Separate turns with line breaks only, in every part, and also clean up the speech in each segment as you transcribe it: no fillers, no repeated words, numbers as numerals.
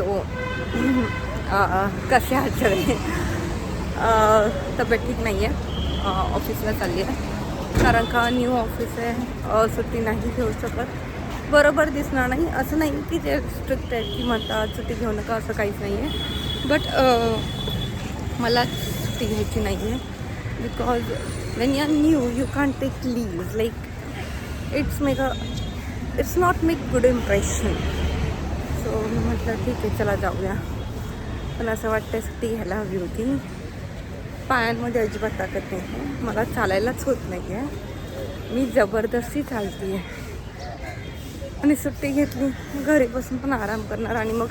Hello. कसे आहात सगळे? तब्येत ठीक नाही आहे. ऑफिसला चालली आहे कारण का न्यू ऑफिस आहे. सुट्टी नाही घेऊ शकत. बरोबर दिसणार नाही असं नाही की ते स्ट्रिक्ट आहे की म्हणतात सुट्टी घेऊ नका, असं काहीच नाही आहे. बट मला सुट्टी घ्यायची नाही आहे because when you are new you can take leave. Like it's not make good impression. So मी म्हटलं ठीक आहे चला जाऊया. पण असं वाटतं सुट्टी घ्यायला हवी होती. पायांमध्ये अजिबात ताकद नाही आहे. मला चालायलाच होत नाही आहे. मी जबरदस्ती चालते आहे आणि सुट्टी घेतली. घरी बसून पण आराम करणार आणि मग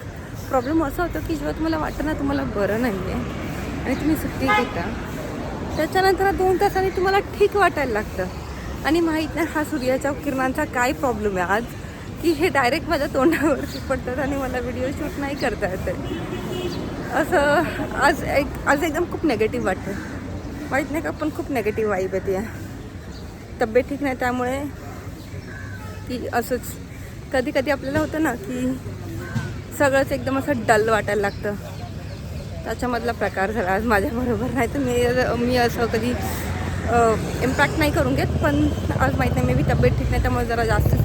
प्रॉब्लेम असा होतो की जेव्हा तुम्हाला वाटतं ना तुम्हाला बरं नाही आहे आणि तुम्ही सुट्टी घेता, त्याच्यानंतर 2 तासांनी तुम्हाला ठीक वाटायला लागतं. आणि माहीत नाही हा सूर्याच्या किरणांचा काय प्रॉब्लेम आहे आज की हे डायरेक्ट माझ्या तोंडावरती पडतात आणि मला व्हिडिओ शूट नाही करता येते. असं आज एकदम खूप नेगेटिव्ह वाटतं. माहीत नाही का पण खूप नेगेटिव्ह वाईब येते. तब्येत ठीक नाही त्यामुळे की असंच कधी कधी आपल्याला होतं ना की सगळंच एकदम असं डल वाटायला लागतं. त्याच्यामधला प्रकार झाला आज माझ्याबरोबर. नाही तर मी असं कधी इम्पॅक्ट नाही करून घेत. पण आज माहीत नाही, मे बी तब्येत ठीक नाही त्यामुळे जरा जास्त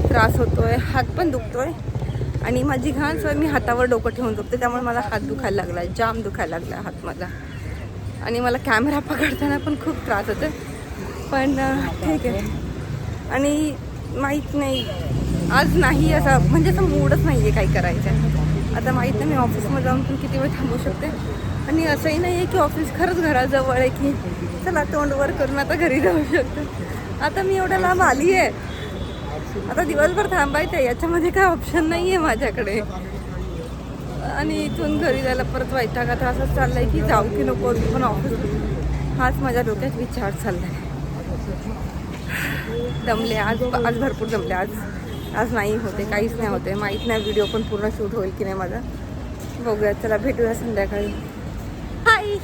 त्रास होतो आहे. हात पण दुखतो आहे आणि माझी घाण सवय मी हातावर डोकं ठेवून झोपते त्यामुळे मला हात दुखायला लागला आहे. जाम दुखायला लागला आहे हात माझा. आणि मला कॅमेरा पकडताना पण खूप त्रास होतो. पण ठीक आहे. आणि माहीत नाही आज नाही असं म्हणजे असं मूडच नाही आहे काही करायचं आहे. आता माहीत नाही मी ऑफिसमध्ये जाऊन पण किती वेळ थांबू शकते. आणि असंही नाही आहे की ऑफिस खरंच घराजवळ आहे की चला तोंडवर करून आता घरी जाऊ शकतो. आता मी एवढ्या लांब आली आहे, आता दिवसभर थांबायचं आहे. याच्यामध्ये काय ऑप्शन नाही आहे माझ्याकडे. आणि इथून घरी जायला परत वैताग. आता असंच चाललं आहे की जाऊ की नको पण ऑफिस. हाच माझ्या डोक्यात विचार चालला आहे. दमले आज भरपूर दमले. आज नाही होते, काहीच नाही होते. माहीत नाही व्हिडिओ पण पूर्ण शूट होईल की नाही माझा. बघूया, चला भेटूया संध्याकाळी. हाय.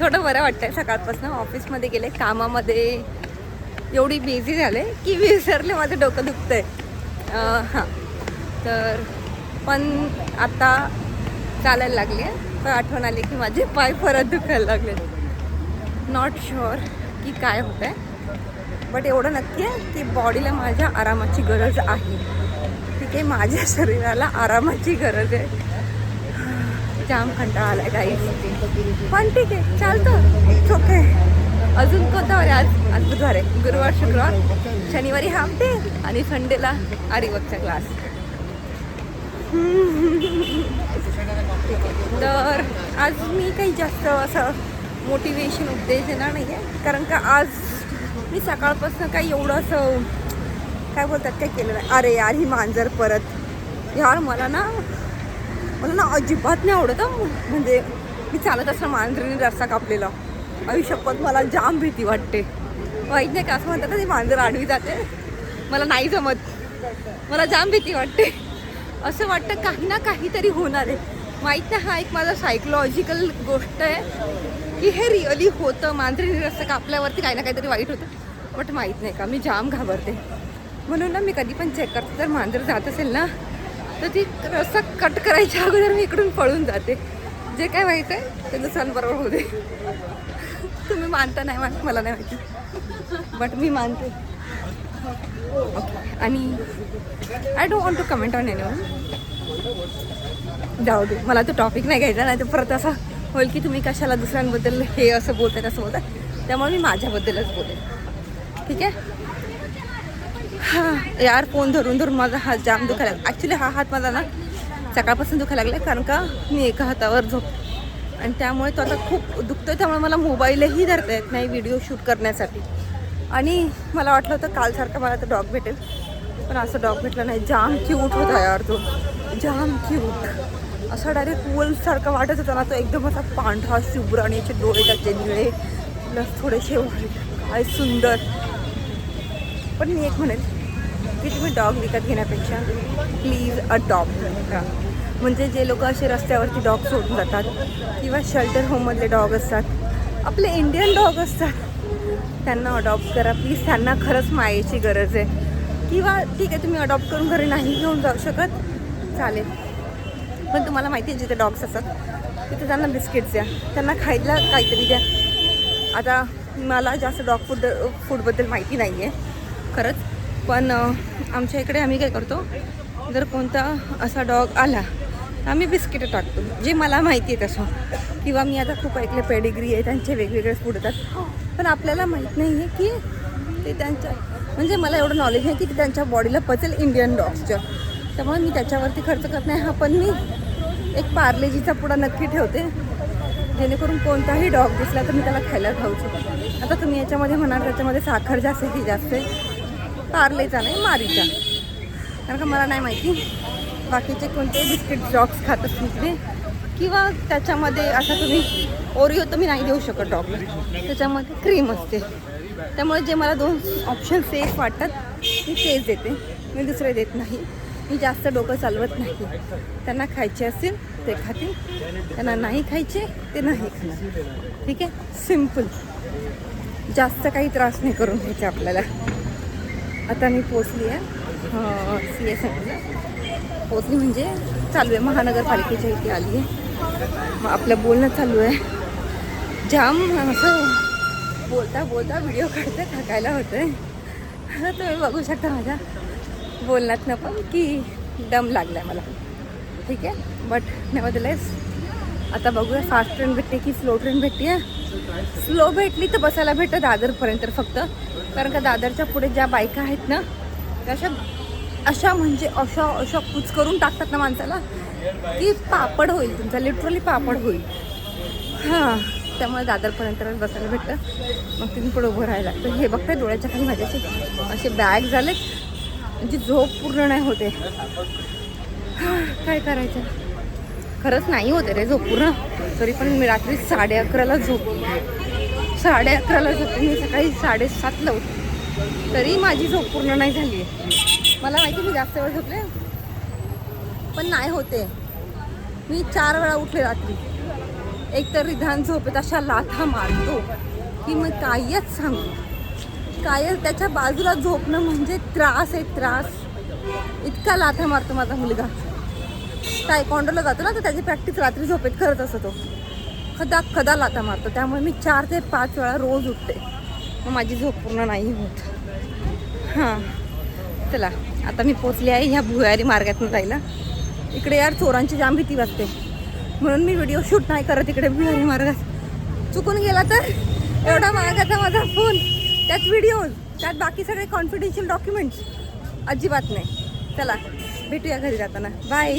थोडं बरं वाटतं आहे. सकाळपासून ऑफिसमध्ये गेले, कामामध्ये एवढी बिझी झाले की विसरले माझं डोकं दुखतं आहे. हां तर पण आता चालायला लागले आहे. तर आठवण आली की माझे पाय परत दुखायला लागले. नॉट शुअर की काय होतं आहे बट एवढं नक्की आहे की बॉडीला माझ्या आरामाची गरज आहे. ठीक आहे, माझ्या शरीराला आरामाची गरज आहे. जाम कंटाळा आला आहे काही. पण ठीक आहे चालतं. It's okay. अजून कोणता वार आहे? आज बुधवार आहे. गुरुवार शुक्रवार शनिवारी हाफ डे आणि संडेला आरीवर्कचा क्लास. तर आज मी काही जास्त असं मोटिवेशन उपदेश देणार नाही आहे कारण का आज मी सकाळपासून काही एवढं असं काय बोलतात काय केलं नाही. अरे यार ही मांजर परत यार मला ना अजिबात नाही आवडत. म्हणजे मी चालत असं मांजरीने रस्ता कापलेला. आयुष्यात मला जाम भीती वाटते. माहीत नाही का असं म्हणतात ना ती मांजर आडवी जाते. मला नाही जमत. मला जाम भीती वाटते. असं वाटतं काही ना काहीतरी होणार आहे. माहीत नाही हा एक माझा सायकोलॉजिकल गोष्ट आहे की हे रिअली होतं. मांजरीने रस्ता कापल्यावरती काही ना काहीतरी वाईट होतं. बट माहीत नाही का मी जाम घाबरते. म्हणून ना मी कधी पण चेक करते जर मांजर जात असेल ना तर ती रस्ता कट करायच्या अगोदर मी इकडून पळून जाते. जे काय व्हायचं आहे ते दुसऱ्यांबरोबर होऊ दे. तुम्ही मानता नाही मानत मला नाही माहिती बट मी मानते. ओके. आणि I don't want to comment on anyone. जाऊ दे, मला तो टॉपिक नाही घ्यायचा. नाही तर परत असं होईल की तुम्ही कशाला दुसऱ्यांबद्दल हे असं बोलताय असं बोलताय. त्यामुळे मी माझ्याबद्दलच बोलेन. ठीक आहे. हां यार फोन धरून धरून माझा हात जाम दुखायला लागला. ॲक्च्युली हा हात माझा ना सकाळपासून दुखायला लागला कारण का मी एका हातावर झोप आणि त्यामुळे तो आता खूप दुखतो आहे. त्यामुळे मला मोबाईलही धरता येत नाही व्हिडिओ शूट करण्यासाठी. आणि मला वाटलं होतं कालसारखं मला तर डॉग भेटेल पण असं डॉग भेटलं नाही. जाम क्यूट होता यार तो. जाम क्यूट. असा डायरेक्ट वूल्फसारखं वाटत होता ना तो. एकदम असा पांढरा शुभ्र आणि याचे डोळे त्याचे निळे प्लस थोडेसे काय सुंदर. पण मी एक म्हणेल की तुम्ही डॉग विकत घेण्यापेक्षा प्लीज अडॉप्ट करा. म्हणजे जे लोक असे रस्त्यावरती डॉग सोडून जातात किंवा शेल्टर होममधले डॉग असतात, आपले इंडियन डॉग असतात, त्यांना अडॉप्ट करा प्लीज. त्यांना खरंच मायेची गरज आहे. किंवा ठीक आहे तुम्ही अडॉप्ट करून घरी नाही घेऊन जाऊ शकत चालेल, पण तुम्हाला माहिती आहे जिथे डॉग्स असतात तिथे त्यांना बिस्किट्स द्या, त्यांना खायला काहीतरी द्या. आता मला जास्त डॉग फूडबद्दल माहिती नाही आहे खरंच, पण आमच्या इकडे आम्ही काय करतो, जर कोणता असा डॉग आला आम्ही बिस्किटं टाकतो, जे मला माहिती आहे तसं. किंवा मी आता खूप ऐकले पेडिग्री आहे, त्यांचे वेगवेगळे फूड येतात, पण आपल्याला माहीत नाही आहे की ते त्यांच्या, म्हणजे मला एवढं नॉलेज नाही की ते त्यांच्या बॉडीला पचेल इंडियन डॉग्सच्या, त्यामुळे मी त्याच्यावरती खर्च करत नाही. हा, पण मी एक पार्लेजीचा पुडा नक्की ठेवते, जेणेकरून कोणताही डॉग दिसला तर मी त्याला खायला खाऊच. आता तुम्ही याच्यामध्ये म्हणाल त्याच्यामध्ये साखर जास्त की जास्त आहे, पार्लेचा नाही मारीचा, कारण का मला नाही माहिती बाकीचे कोणते बिस्किट डॉग्स खात असतील ते, किंवा त्याच्यामध्ये आता तुम्ही ओरिओ तर मी नाही देऊ शकत डॉगला, त्याच्यामध्ये क्रीम असते, त्यामुळे जे मला 2 ऑप्शन सेफ वाटतात मी तेच देते, मी दुसरे देत नाही. मी जास्त डोकं चालवत नाही, त्यांना खायचे असतील ते खातील, त्यांना नाही खायचे ते नाही खाणार, ठीक आहे, सिम्पल, जास्त काही त्रास नाही करून घ्यायचा आपल्याला. आता मी पोचली आहे CSMला, पोचली म्हणजे चालू आहे, महानगरपालिकेच्या इथे आली आहे. मग आपलं बोलणं चालू आहे, जाम असं बोलता बोलता व्हिडिओ काढते, थकायला होतं आहे. तुम्ही बघू शकता माझ्या बोलण्यातनं पण की दम लागला आहे मला, ठीक आहे. बट नेव्हरदलेस आता बघूया फास्ट ट्रेन भेटते की स्लो ट्रेन भेटते आहे. स्लो भेटली तर बसायला भेटतं दादरपर्यंत फक्त, कारण का दादरच्या पुढे ज्या बायका आहेत ना त्या अशा म्हणजे अशा कुच करून टाकतात ना माणसाला की पापड होईल तुमचा, लिटरली पापड होईल. हां, त्यामुळे दादरपर्यंत बसायला भेटतं, मग तुम्ही पुढे उभं राहायला लागतं. हे बघताय डोळ्याच्या खाली माझ्याचे असे बॅग झालेत, म्हणजे झोप पूर्ण नाही होते. काय करायचं, खरंच नाही होते रे झोप पूर्ण, तरी पण मी रात्री 11:30ला झोपते, 11:30ला झोपते, मी सकाळी 7:30ला उठते, तरी माझी झोप पूर्ण नाही झाली आहे. मला माहिती मी जास्त वेळ झोपले, पण नाही होते. मी 4 वेळा उठले रात्री, एकतर रिधान झोपेत अशा लाथा मारतो की मग कायच सांगू, काय त्याच्या बाजूला झोपणं म्हणजे त्रास आहे, त्रास. इतका लाथा मारतो माझा मुलगा, टायकॉन्डोला जातो ना तर त्याची प्रॅक्टिस रात्री झोपेत करत असतो, तो खदा लाथा मारतो, त्यामुळे मी 4 ते 5 वेळा रोज उठते, मग माझी झोप पूर्ण नाही होत. हां, चला आता मी पोचले आहे ह्या भुयारी मार्गातून जायला. इकडे यार चोरांची जाम भीती वाटते, म्हणून मी व्हिडिओ शूट नाही करत इकडे भुयारी मार्गात. चुकून गेला तर एवढा महागाचा माझा फोन, त्यात व्हिडिओज, त्यात बाकी सगळे कॉन्फिडेन्शियल डॉक्युमेंट्स, अजिबात नाही. चला भेटूया घरी जाताना, बाय.